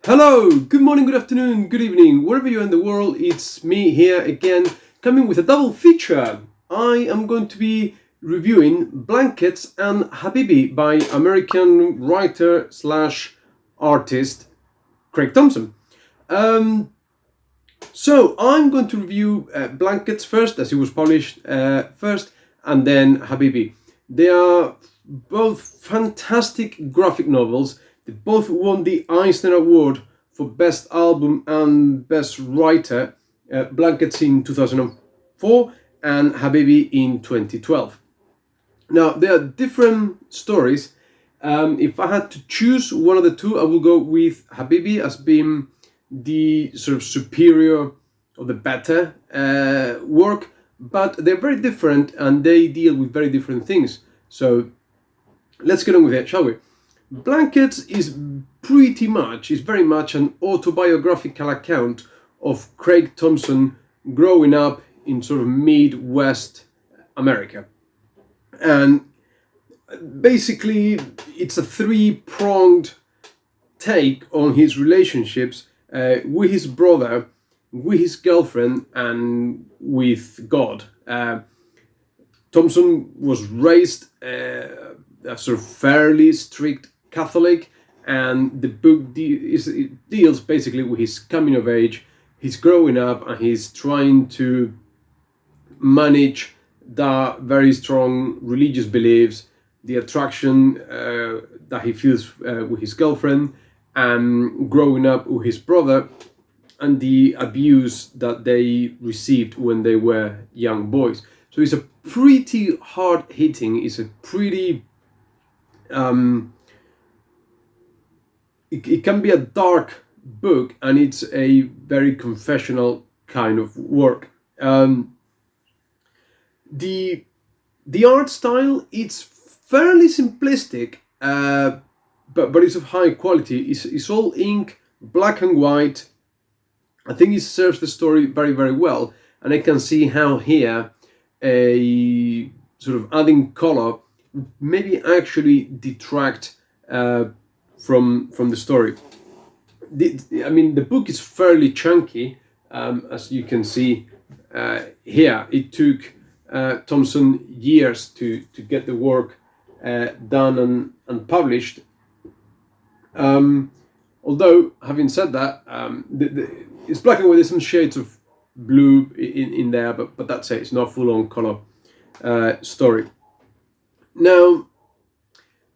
Hello, good morning, good afternoon, good evening, wherever you are in the world. It's me here again, coming with a double feature. I am going to be reviewing Blankets and Habibi by American writer slash artist Craig Thompson. So I'm going to review Blankets first, as it was published first, and then Habibi. They are both fantastic graphic novels. They both won the Eisner Award for Best Album and Best Writer, Blankets in 2004 and Habibi in 2012. Now, they are different stories. If I had to choose one of the two, I will go with Habibi as being the sort of superior or the better work, but they're very different and they deal with very different things. So let's get on with it, shall we? Blankets is very much an autobiographical account of Craig Thompson growing up in sort of Midwest America. And basically, it's a three-pronged take on his relationships with his brother, with his girlfriend, and with God. Thompson was raised a sort of fairly strict Catholic, and the book deals basically with his coming of age, his growing up, and he's trying to manage the very strong religious beliefs, the attraction that he feels with his girlfriend, and growing up with his brother, and the abuse that they received when they were young boys. So it's a pretty hard-hitting, it's a pretty... It can be a dark book, and it's a very confessional kind of work. The art style, it's fairly simplistic, but it's of high quality. It's all ink, black and white. I think it serves the story very, very well, and I can see how here a sort of adding color maybe actually detract from the story. The book is fairly chunky, as you can see here. It took Thompson years to get the work done and published. Although, having said that, it's black and white. There's some shades of blue in there, but that's it. It's not full-on color story. Now,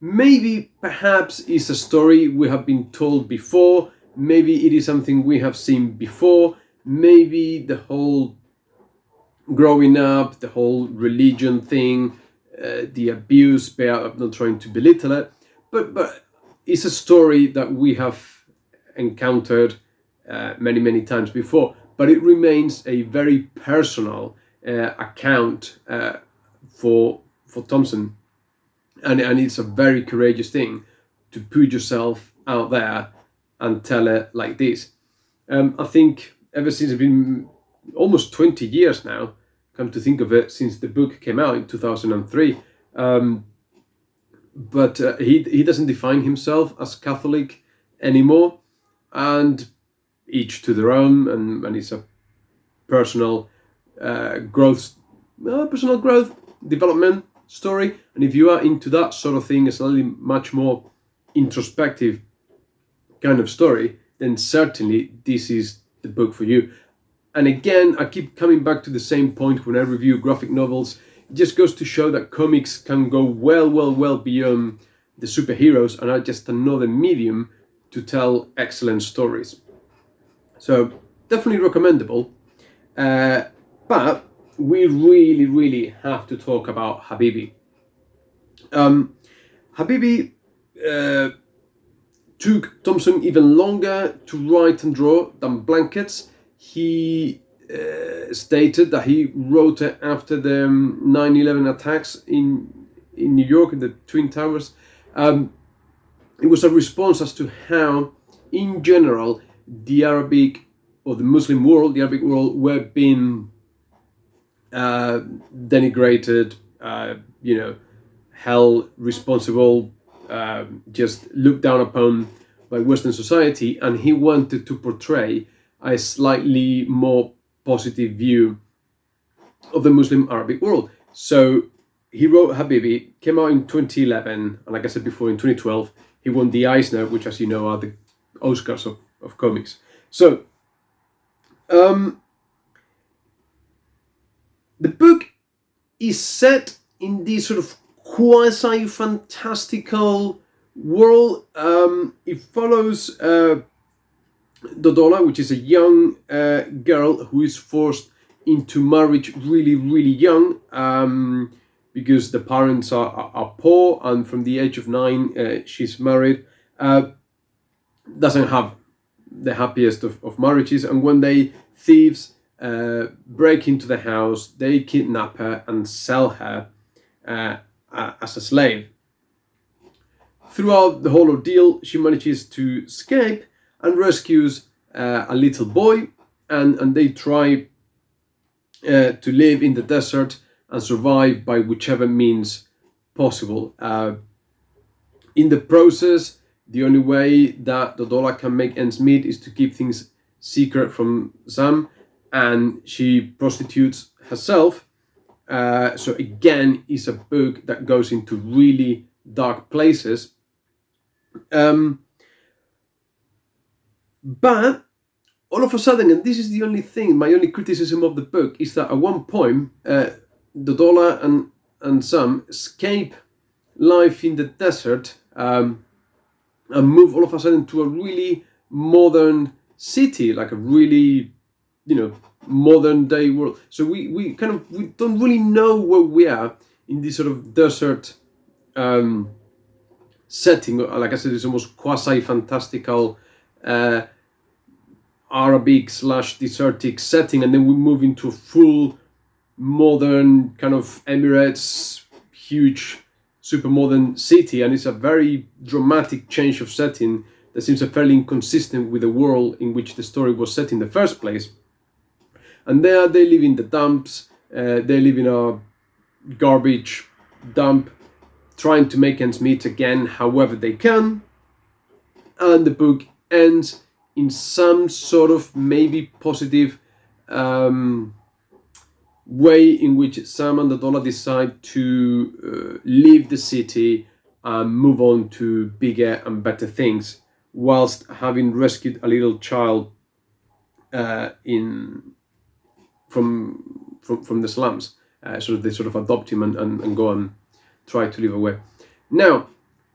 maybe perhaps it's a story we have been told before. Maybe it is something we have seen before. Maybe the whole growing up, the whole religion thing, the abuse, but I'm not trying to belittle it, but it's a story that we have encountered many times before. But it remains a very personal account for Thompson. And it's a very courageous thing to put yourself out there and tell it like this. I think ever since it's been almost 20 years now, come to think of it, since the book came out in 2003. But he doesn't define himself as Catholic anymore, and each to their own, and it's a personal growth development story. And if you are into that sort of thing, a slightly much more introspective kind of story, then certainly this is the book for you. And again, I keep coming back to the same point when I review graphic novels. It just goes to show that comics can go well beyond the superheroes and are just another medium to tell excellent stories. So definitely recommendable. But we really have to talk about Habibi. Habibi took Thompson even longer to write and draw than Blankets. He stated that he wrote it after the 9/11 attacks in New York, in the Twin Towers. It was a response as to how, in general, the Arabic or the Muslim world, the Arabic world, were being denigrated, held responsible, just looked down upon by Western society, and he wanted to portray a slightly more positive view of the Muslim Arabic world. So he wrote Habibi, came out in 2011, and like I said before, in 2012, he won the Eisner, which, as you know, are the Oscars of comics. So the book is set in this sort of quasi-fantastical world. It follows Dodola, which is a young girl who is forced into marriage really, really young, because the parents are poor, and from the age of 9 she's married. Doesn't have the happiest of marriages, and one day thieves break into the house, they kidnap her and sell her as a slave. Throughout the whole ordeal, she manages to escape and rescues a little boy, and they try to live in the desert and survive by whichever means possible. In the process, the only way that Dodola can make ends meet is to keep things secret from Sam, and she prostitutes herself. So again, it's a book that goes into really dark places. But all of a sudden, and this is the only thing, my only criticism of the book, is that at one point, Dodola and Sam escape life in the desert, and move all of a sudden to a really modern city, like a really, modern day world. So we don't really know where we are in this sort of desert setting. Like I said, it's almost quasi-fantastical Arabic/desertic setting, and then we move into a full modern kind of Emirates, huge, super modern city, and it's a very dramatic change of setting that seems fairly inconsistent with the world in which the story was set in the first place. And there they live in the dumps, they live in a garbage dump, trying to make ends meet again however they can, and the book ends in some sort of maybe positive way in which Sam and Dodola decide to leave the city and move on to bigger and better things, whilst having rescued a little child from the slums. So they sort of adopt him and go and try to live away. Now,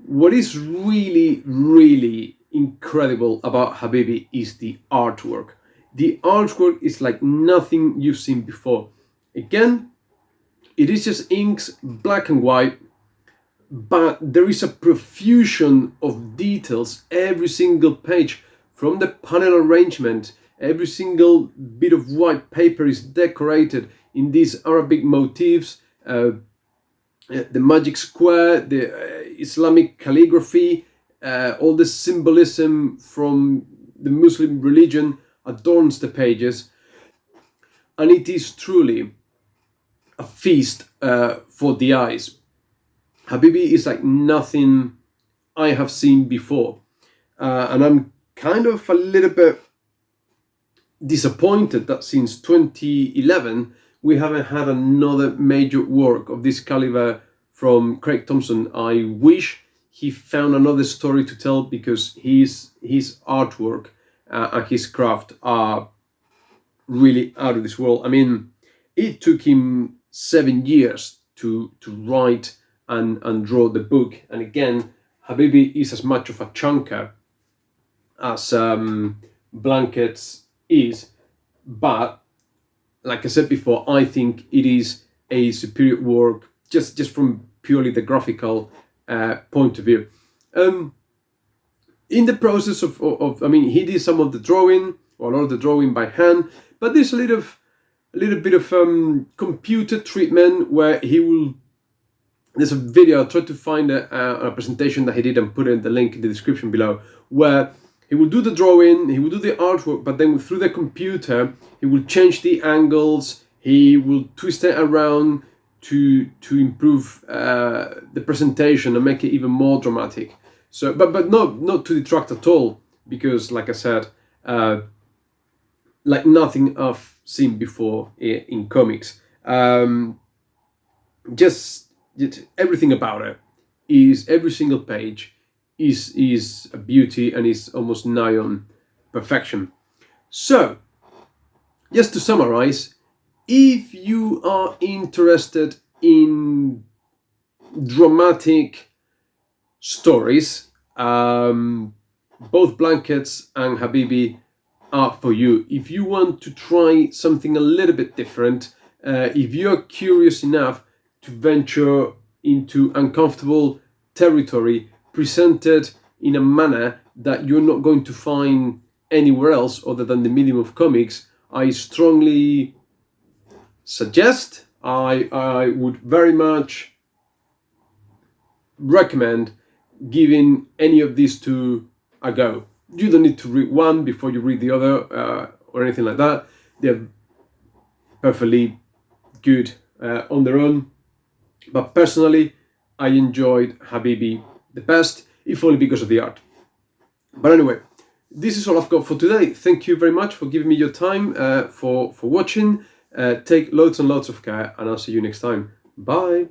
what is really, really incredible about Habibi is the artwork. The artwork is like nothing you've seen before. Again, it is just inks, black and white, but there is a profusion of details. Every single page, from the panel arrangement, every single bit of white paper is decorated in these Arabic motifs. The magic square, the Islamic calligraphy, all the symbolism from the Muslim religion adorns the pages, and it is truly a feast for the eyes. Habibi is like nothing I have seen before, and I'm kind of a little bit disappointed that since 2011 we haven't had another major work of this caliber from Craig Thompson. I wish he found another story to tell, because his artwork and his craft are really out of this world. I mean, it took him 7 years to write and draw the book, and again, Habibi is as much of a chunker as Blankets is, but like I said before, I think it is a superior work just from purely the graphical point of view. In the process of I mean, he did some of the drawing, or a lot of the drawing by hand, but there's a little bit of computer treatment where he will. There's a video. I'll try to find a presentation that he did and put in the link in the description below, where he will do the drawing, he will do the artwork, but then through the computer, he will change the angles, he will twist it around to improve the presentation and make it even more dramatic. So, but not to detract at all, because like I said, like nothing I've seen before in comics. Just everything about it is, every single page is a beauty and is almost nigh on perfection. So, just to summarize, if you are interested in dramatic stories, both Blankets and Habibi are for you. If you want to try something a little bit different, if you're curious enough to venture into uncomfortable territory presented in a manner that you're not going to find anywhere else other than the medium of comics, I strongly suggest, I would very much recommend giving any of these two a go. You don't need to read one before you read the other or anything like that. They're perfectly good on their own. But personally, I enjoyed Habibi the best, if only because of the art. But anyway, this is all I've got for today. Thank you very much for giving me your time, for watching. Take loads and loads of care, and I'll see you next time. Bye!